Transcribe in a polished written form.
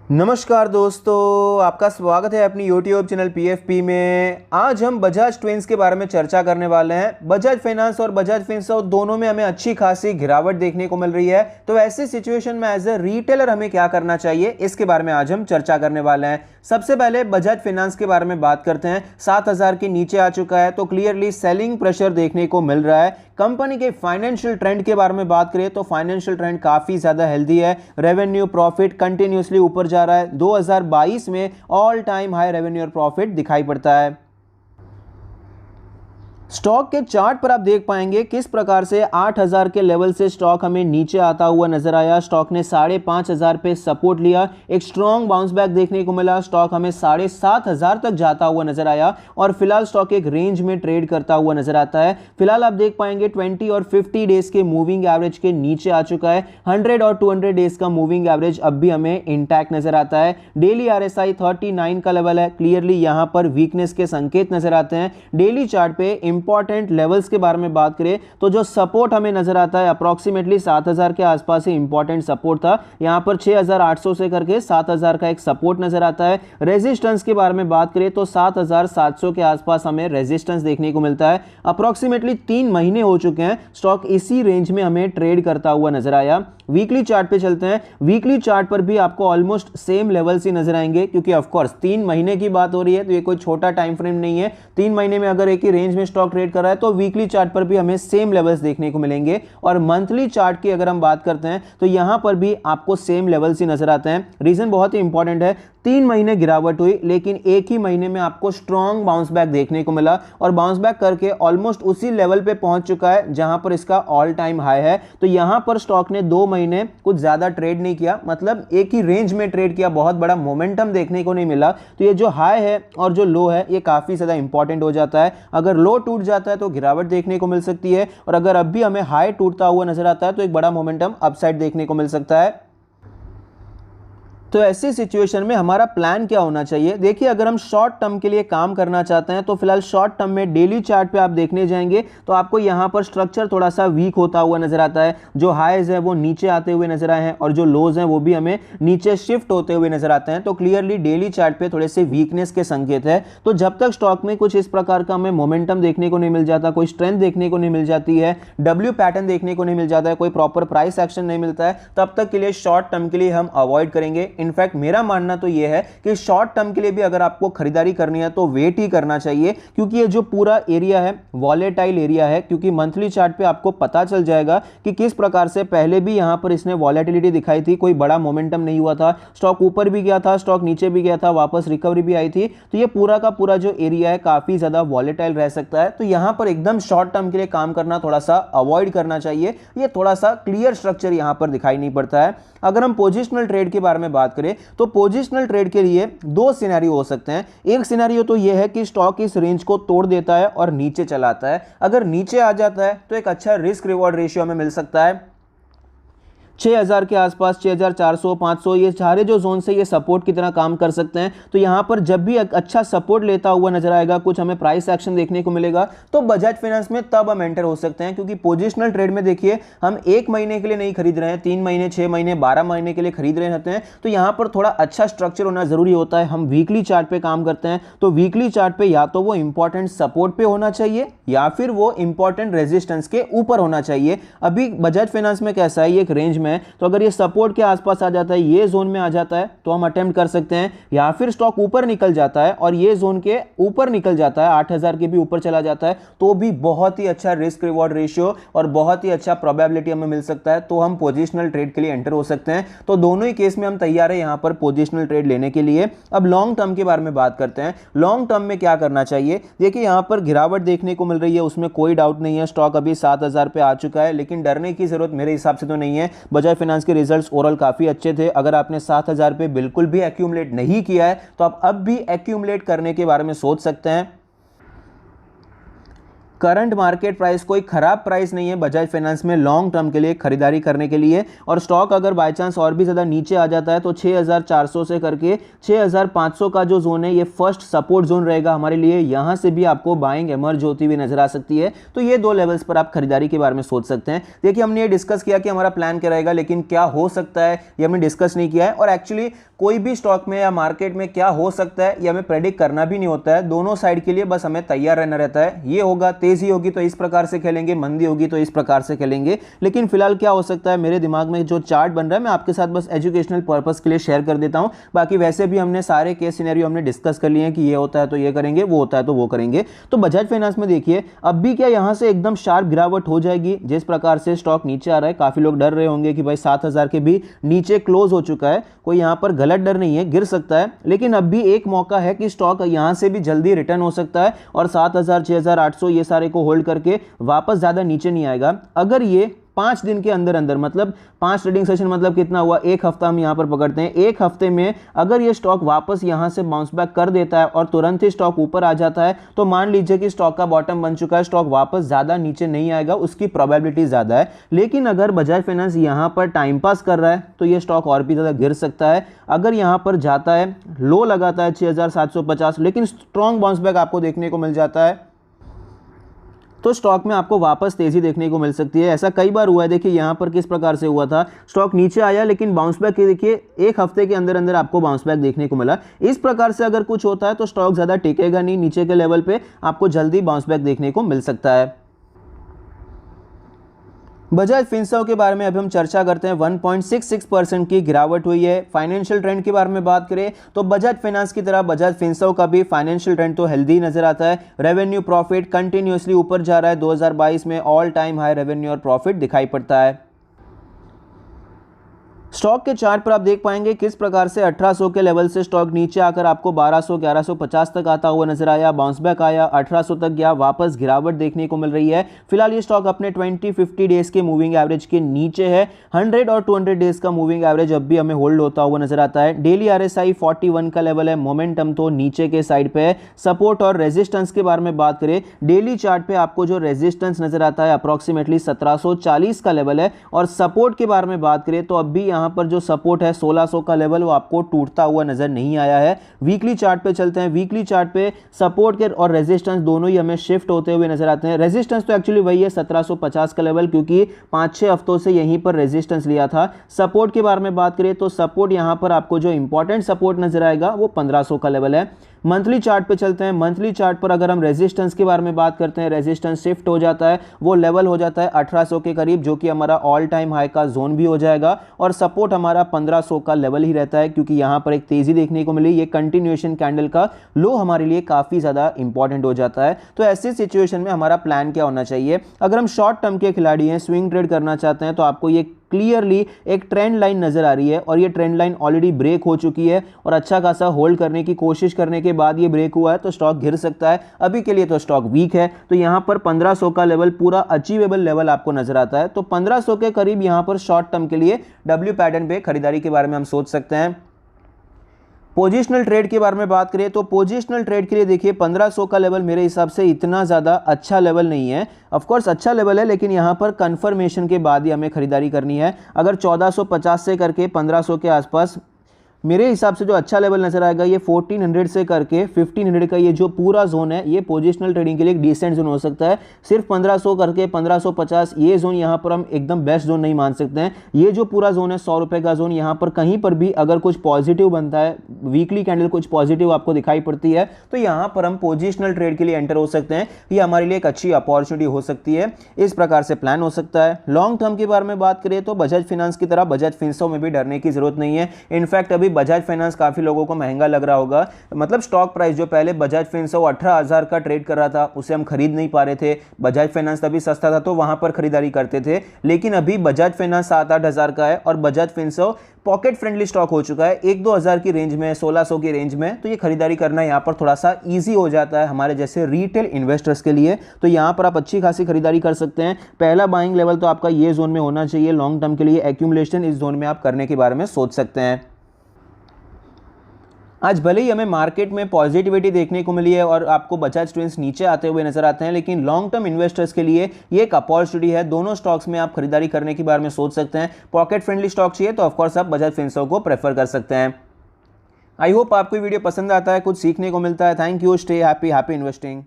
नमस्कार दोस्तों, आपका स्वागत है अपनी यूट्यूब चैनल पीएफपी में। आज हम बजाज ट्विंस के बारे में चर्चा करने वाले हैं। बजाज फाइनेंस और बजाज फिनसर्व दोनों में हमें अच्छी खासी गिरावट देखने को मिल रही है, तो ऐसी सिचुएशन में एज ए रिटेलर हमें क्या करना चाहिए, इसके बारे में आज हम चर्चा करने वाले हैं। सबसे पहले बजाज फाइनेंस के बारे में बात करते हैं। 7,000 के नीचे आ चुका है, तो क्लियरली सेलिंग प्रेशर देखने को मिल रहा है। कंपनी के फाइनेंशियल ट्रेंड के बारे में बात करें तो फाइनेंशियल ट्रेंड काफी ज्यादा हेल्दी है। रेवेन्यू प्रॉफिट कंटिन्यूअसली ऊपर जा रहा है। 2022 में ऑल टाइम हाई रेवेन्यू और प्रॉफिट दिखाई पड़ता है। स्टॉक के चार्ट पर आप देख पाएंगे किस प्रकार से 8,000 के लेवल से स्टॉक हमें नीचे आता हुआ नजर आया। स्टॉक ने 5,500 पे सपोर्ट लिया, एक स्ट्रॉन्ग बाउंस बैक देखने को मिला। स्टॉक हमें 7,500 तक जाता हुआ नजर आया और फिलहाल स्टॉक एक रेंज में ट्रेड करता हुआ नजर आता है। फिलहाल आप देख पाएंगे 20 और 50 डेज के मूविंग एवरेज के नीचे आ चुका है। 100 और 200 डेज का मूविंग एवरेज अब भी हमें इंटैक्ट नजर आता है। डेली आरएसआई 39 का लेवल है। क्लियरली यहां पर वीकनेस के संकेत नजर आते हैं। डेली चार्ट पे इंपॉर्टेंट लेवल्स के बारे में बात करें तो जो सपोर्ट हमें नजर आता है अप्रोक्सीमेटली 7,000 के आसपास ही इंपॉर्टेंट सपोर्ट था। यहां पर 6,800 से करके 7,000 का एक सपोर्ट नजर आता है। रेजिस्टेंस के बारे में बात करें तो 7,700 के आसपास हमें रेजिस्टेंस देखने को मिलता है। अप्रोक्सीमेटली 3 महीने हो चुके हैं स्टॉक इसी रेंज में हमें ट्रेड करता हुआ नजर आया। वीकली चार्ट पे चलते हैं। वीकली चार्ट पर भी आपको ऑलमोस्ट सेम लेवल्स ही नजर आएंगे, क्योंकि ऑफ कोर्स 3 महीने की बात हो रही है तो ये कोई छोटा टाइम फ्रेम नहीं है। 3 महीने में अगर एक ही रेंज में स्टॉक ट्रेड कर रहा है तो वीकली चार्ट पर भी हमें सेम लेवल्स देखने को मिलेंगे। और मंथली चार्ट की अगर हम बात करते हैं तो यहां पर भी आपको सेम लेवल्स ही नजर आते हैं। रीजन बहुत ही इंपॉर्टेंट है। 3 महीने गिरावट हुई लेकिन एक ही महीने में आपको स्ट्रॉन्ग बाउंस बैक देखने को मिला और बाउंस बैक करके ऑलमोस्ट उसी लेवल पे पहुंच चुका है जहां पर इसका ऑल टाइम हाई है। तो यहां पर स्टॉक ने 2 महीने कुछ ज्यादा ट्रेड नहीं किया, मतलब एक ही रेंज में ट्रेड किया, बहुत बड़ा मोमेंटम देखने को नहीं मिला। तो ये जो हाई है और जो लो है ये काफी ज्यादा इंपॉर्टेंट हो जाता है। अगर लो टूट जाता है तो गिरावट देखने को मिल सकती है, और अगर अब भी हमें हाई टूटता हुआ नजर आता है तो एक बड़ा मोमेंटम अपसाइड देखने को मिल सकता है। तो ऐसी सिचुएशन में हमारा प्लान क्या होना चाहिए? देखिए, अगर हम शॉर्ट टर्म के लिए काम करना चाहते हैं तो फिलहाल शॉर्ट टर्म में डेली चार्ट पे आप देखने जाएंगे तो आपको यहां पर स्ट्रक्चर थोड़ा सा वीक होता हुआ नजर आता है। जो हाईज है वो नीचे आते हुए नजर आए हैं और जो लोज हैं वो भी हमें नीचे शिफ्ट होते हुए नजर आते हैं। तो क्लियरली डेली चार्ट पे थोड़े से वीकनेस के संकेत है। तो जब तक स्टॉक में कुछ इस प्रकार का हमें मोमेंटम देखने को नहीं मिल जाता, कोई स्ट्रेंथ देखने को नहीं मिल जाती है, डब्ल्यू पैटर्न देखने को नहीं मिल जाता है, कोई प्रॉपर प्राइस एक्शन नहीं मिलता है, तब तक के लिए शॉर्ट टर्म के लिए हम अवॉइड करेंगे। इनफैक्ट मेरा मानना तो यह है कि शॉर्ट टर्म के लिए भी अगर आपको खरीदारी करनी है तो वेट ही करना चाहिए, क्योंकि ये जो पूरा एरिया है वॉलेटाइल एरिया है। क्योंकि मंथली चार्ट पे आपको पता चल जाएगा कि किस प्रकार से पहले भी यहां पर इसने वॉलेटिलिटी दिखाई थी, कोई बड़ा मोमेंटम नहीं हुआ था, स्टॉक ऊपर भी गया था, स्टॉक नीचे भी गया था, वापस रिकवरी भी आई थी। तो ये पूरा का पूरा जो एरिया है काफी ज्यादा वॉलेटाइल रह सकता है। तो यहां पर एकदम शॉर्ट टर्म के लिए काम करना थोड़ा सा अवॉइड करना चाहिए। ये थोड़ा सा क्लियर स्ट्रक्चर यहां पर दिखाई नहीं पड़ता है। अगर हम पोजिशनल ट्रेड के बारे में बात करें तो पोजिशनल ट्रेड के लिए 2 सिनेरियो हो सकते हैं। एक सिनेरियो तो यह है कि स्टॉक इस रेंज को तोड़ देता है और नीचे चलाता है। अगर नीचे आ जाता है तो एक अच्छा रिस्क रिवॉर्ड रेशियो हमें मिल सकता है। 6,000 के आसपास 6,400, 500 ये सारे जो जोन से ये सपोर्ट की तरह काम कर सकते हैं। तो यहां पर जब भी अच्छा सपोर्ट लेता हुआ नजर आएगा, कुछ हमें प्राइस एक्शन देखने को मिलेगा, तो बजाज फाइनेंस में तब हम एंटर हो सकते हैं। क्योंकि पोजिशनल ट्रेड में देखिए हम 1 महीने के लिए नहीं खरीद रहे हैं, 3 महीने, 6 महीने, 12 महीने के लिए खरीद रहे होते हैं। तो यहां पर थोड़ा अच्छा स्ट्रक्चर होना जरूरी होता है। हम वीकली चार्ट पे काम करते हैं तो वीकली चार्ट पे या तो वो इंपॉर्टेंट सपोर्ट पे होना चाहिए या फिर वो इंपॉर्टेंट रेजिस्टेंस के ऊपर होना चाहिए। अभी बजाज फाइनेंस में कैसा है, ये एक रेंज में है, तो अगर ये सपोर्ट के आसपास आ जाता है, ये जोन में आ जाता है तो हम अटेम्प्ट कर सकते हैं। या फिर स्टॉक ऊपर निकल जाता है और ये जोन के ऊपर निकल जाता है, 8,000 के भी ऊपर चला जाता है, तो भी बहुत ही अच्छा रिस्क रिवॉर्ड रेशियो और बहुत ही अच्छा प्रोबेबिलिटी हमें मिल सकता है। तो हम पोजिशनल ट्रेड के लिए एंटर हो सकते हैं। तो दोनों ही केस में हम तैयार है यहां पर पोजिशनल ट्रेड लेने के लिए। अब लॉन्ग टर्म के बारे में बात करते हैं। लॉन्ग टर्म में क्या करना चाहिए? देखिए, यहां पर गिरावट देखने को मिल रही है, उसमें कोई डाउट नहीं है। स्टॉक अभी 7,000 पे आ चुका है, लेकिन डरने की जरूरत मेरे हिसाब से तो नहीं है। बजाज फाइनेंस के रिजल्ट्स ओवरऑल काफी अच्छे थे। अगर आपने 7,000 पे बिल्कुल भी एक्यूमुलेट नहीं किया है तो आप अब भी एक्यूमुलेट करने के बारे में सोच सकते हैं। करंट मार्केट प्राइस कोई खराब प्राइस नहीं है बजाज फाइनेंस में लॉन्ग टर्म के लिए खरीदारी करने के लिए। और स्टॉक अगर बाय चांस और भी ज़्यादा नीचे आ जाता है तो 6,400 से करके 6,500 का जो जोन है ये फर्स्ट सपोर्ट जोन रहेगा हमारे लिए। यहाँ से भी आपको बाइंग एमर्ज होती हुई नजर आ सकती है। तो ये दो लेवल्स पर आप खरीदारी के बारे में सोच सकते हैं। देखिए, हमने ये डिस्कस किया कि हमारा प्लान क्या रहेगा, लेकिन क्या हो सकता है ये हमने डिस्कस नहीं किया है। और एक्चुअली कोई भी स्टॉक में या मार्केट में क्या हो सकता है ये हमें प्रेडिक्ट करना भी नहीं होता है, दोनों साइड के लिए बस हमें तैयार रहना रहता है। ये होगा, तेजी होगी तो इस प्रकार से खेलेंगे, मंदी होगी तो इस प्रकार से खेलेंगे। लेकिन फिलहाल क्या हो सकता है, मेरे दिमाग में जो चार्ट बन रहा है मैं आपके साथ बस एजुकेशनल पर्पस के लिए शेयर कर देता हूं। बाकी वैसे भी हमने सारे केस सिनेरियो हमने डिस्कस कर लिए हैं कि ये होता है तो ये करेंगे, वो होता है तो वो करेंगे। तो बजाज फाइनेंस में देखिए अब भी क्या यहां से एकदम शार्प गिरावट हो जाएगी, जिस प्रकार से स्टॉक नीचे आ रहा है। काफी लोग डर रहे होंगे कि भाई 7000 के भी नीचे क्लोज हो चुका है, कोई यहां पर गलत डर नहीं है, गिर सकता है। लेकिन अब भी एक मौका है कि स्टॉक यहां से भी जल्दी रिटर्न हो सकता है और 7000 6800 ये सारे को होल्ड करके वापस ज्यादा नीचे नहीं आएगा। अगर ये 5 दिन के अंदर अंदर, मतलब 5 ट्रेडिंग सेशन मतलब कितना हुआ, एक हफ्ता हम यहां पर पकड़ते हैं, एक हफ्ते में अगर ये स्टॉक वापस यहां से बाउंस बैक कर देता है और तुरंत ही स्टॉक ऊपर आ जाता है तो मान लीजिए कि स्टॉक का बॉटम बन चुका है, स्टॉक वापस ज्यादा नीचे नहीं आएगा, उसकी प्रोबेबिलिटी ज्यादा है। लेकिन अगर बजाज फाइनेंस यहां पर टाइम पास कर रहा है तो ये स्टॉक और भी ज्यादा गिर सकता है। अगर यहां पर जाता है, लो लगाता है 6750, लेकिन स्ट्रॉन्ग बाउंस बैक आपको देखने को मिल जाता है तो स्टॉक में आपको वापस तेजी देखने को मिल सकती है। ऐसा कई बार हुआ है, देखिए यहां पर किस प्रकार से हुआ था, स्टॉक नीचे आया लेकिन बाउंस बैक देखिए एक हफ्ते के अंदर अंदर आपको बाउंस बैक देखने को मिला। इस प्रकार से अगर कुछ होता है तो स्टॉक ज्यादा टिकेगा नहीं, नीचे के लेवल पे आपको जल्दी बाउंस बैक देखने को मिल सकता है। बजाज फिनसर्व के बारे में अब हम चर्चा करते हैं। 1.66% की गिरावट हुई है। फाइनेंशियल ट्रेंड के बारे में बात करें तो बजाज फाइनेंस की तरह बजाज फिनसर्व का भी फाइनेंशियल ट्रेंड तो हेल्दी नजर आता है। रेवेन्यू प्रॉफिट कंटिन्यूअसली ऊपर जा रहा है, 2022 में ऑल टाइम हाई रेवेन्यू और प्रॉफिट दिखाई पड़ता है। स्टॉक के चार्ट पर आप देख पाएंगे किस प्रकार से 1800 के लेवल से स्टॉक नीचे आकर आपको 1200 1150 तक आता हुआ नजर आया, बाउंस बैक आया, 1800 तक गया, वापस गिरावट देखने को मिल रही है। फिलहाल ये स्टॉक अपने 20-50 डेज के मूविंग एवरेज के नीचे है। 100 और 200 डेज का मूविंग एवरेज अब भी हमें होल्ड होता हुआ नजर आता है। डेली RSI 41 का लेवल है, मोमेंटम तो नीचे के साइड पे है। सपोर्ट और रेजिस्टेंस के बारे में बात करें, डेली चार्ट पे आपको जो रेजिस्टेंस नजर आता है अप्रोक्सीमेटली 1740 का लेवल है और सपोर्ट के बारे में बात करें तो अब भी यहां पर जो सपोर्ट है 1600 का लेवल वो आपको टूटता हुआ नजर नहीं आया है। वीकली चार्ट पे चलते हैं। वीकली चार्ट पे सपोर्ट के और रेजिस्टेंस दोनों ही हमें शिफ्ट होते हुए नजर आते हैं। रेजिस्टेंस तो एक्चुअली वही है 1750 का लेवल, क्योंकि 5-6 हफ्तों से यहीं पर रेजिस्टेंस लिया था। सपोर्ट के बारे में बात करें तो सपोर्ट यहां पर आपको जो इंपॉर्टेंट सपोर्ट नजर आएगा वो 1500 का लेवल है। मंथली चार्ट पे चलते हैं। मंथली चार्ट पर अगर हम रेजिस्टेंस के बारे में बात करते हैं, रेजिस्टेंस शिफ्ट हो जाता है, वो लेवल हो जाता है 1800 के करीब, जो कि हमारा ऑल टाइम हाई का जोन भी हो जाएगा और सपोर्ट हमारा 1500 का लेवल ही रहता है, क्योंकि यहां पर एक तेजी देखने को मिली। ये कंटिन्यूएशन कैंडल का लो हमारे लिए काफी ज्यादा इंपॉर्टेंट हो जाता है। तो ऐसी सिचुएशन में हमारा प्लान क्या होना चाहिए? अगर हम शॉर्ट टर्म के खिलाड़ी हैं, स्विंग ट्रेड करना चाहते हैं, तो आपको ये क्लियरली एक ट्रेंड लाइन नजर आ रही है और ये ट्रेंड लाइन ऑलरेडी ब्रेक हो चुकी है और अच्छा खासा होल्ड करने की कोशिश करने के बाद ये ब्रेक हुआ है तो स्टॉक गिर सकता है। अभी के लिए तो स्टॉक वीक है, तो यहां पर 1500 का लेवल पूरा अचीवेबल लेवल आपको नजर आता है। तो 1500 के करीब यहां पर शॉर्ट टर्म के लिए डब्ल्यू पैटर्न पे खरीदारी के बारे में हम सोच सकते हैं। पोजिशनल ट्रेड के बारे में बात करें तो पोजिशनल ट्रेड के लिए देखिए 1500 का लेवल मेरे हिसाब से इतना ज़्यादा अच्छा लेवल नहीं है। ऑफ कोर्स अच्छा लेवल है, लेकिन यहाँ पर कंफर्मेशन के बाद ही हमें खरीदारी करनी है। अगर 1450 से करके 1500 के आसपास मेरे हिसाब से जो अच्छा लेवल नजर आएगा ये 1400 से करके 1500 का ये जो पूरा जोन है ये पोजिशनल ट्रेडिंग के लिए एक डिसेंट जोन हो सकता है। सिर्फ 1500 करके 1550 ये जोन यहाँ पर हम एकदम बेस्ट जोन नहीं मान सकते हैं। ये जो पूरा जोन है 100 रुपए का जोन, यहाँ पर कहीं पर भी अगर कुछ पॉजिटिव बनता है, वीकली कैंडल कुछ पॉजिटिव आपको दिखाई पड़ती है, तो यहाँ पर हम पोजिशनल ट्रेड के लिए एंटर हो सकते हैं। ये हमारे लिए एक अच्छी अपॉर्चुनिटी हो सकती है। इस प्रकार से प्लान हो सकता है। लॉन्ग टर्म के बारे में बात करें तो बजाज फाइनेंस की तरह बजाज फिनसर्व में भी डरने की जरूरत नहीं है। इनफैक्ट अभी बजाज फाइनेंस काफी लोगों को महंगा लग रहा होगा। मतलब स्टॉक प्राइस जो पहले बजाज फिनसर्व 18,000 का ट्रेड कर रहा था उसे हम खरीद नहीं पा रहे थे। बजाज फाइनेंस तभी सस्ता था तो वहां पर खरीदारी करते थे, लेकिन अभी बजाज फाइनेंस 7-8 हज़ार का है और Bajaj Finserv pocket friendly stock हो चुका है 1-2 हज़ार की रेंज में, 1600 की रेंज में। तो ये खरीदारी करना यहाँ पर थोड़ा सा इजी हो जाता है हमारे जैसे रिटेल इन्वेस्टर्स के लिए। तो यहाँ पर आप अच्छी खासी खरीदारी कर सकते हैं। पहला बाइंग लेवल तो आपका ये जोन में होना चाहिए। लॉन्ग टर्म के लिए एक्यूमुलेशन इस जोन में आप करने के बारे में सोच सकते हैं। आज भले ही हमें मार्केट में पॉजिटिविटी देखने को मिली है और आपको बजाज ट्विंस नीचे आते हुए नजर आते हैं, लेकिन लॉन्ग टर्म इन्वेस्टर्स के लिए ये एक अपॉर्चुनिटी है। दोनों स्टॉक्स में आप खरीदारी करने के बारे में सोच सकते हैं। पॉकेट फ्रेंडली स्टॉक चाहिए तो ऑफकोर्स आप बजाज फिनसर्व को प्रेफर कर सकते हैं। आई होप आपको वीडियो पसंद आता है, कुछ सीखने को मिलता है। Thank you. Stay happy, happy investing.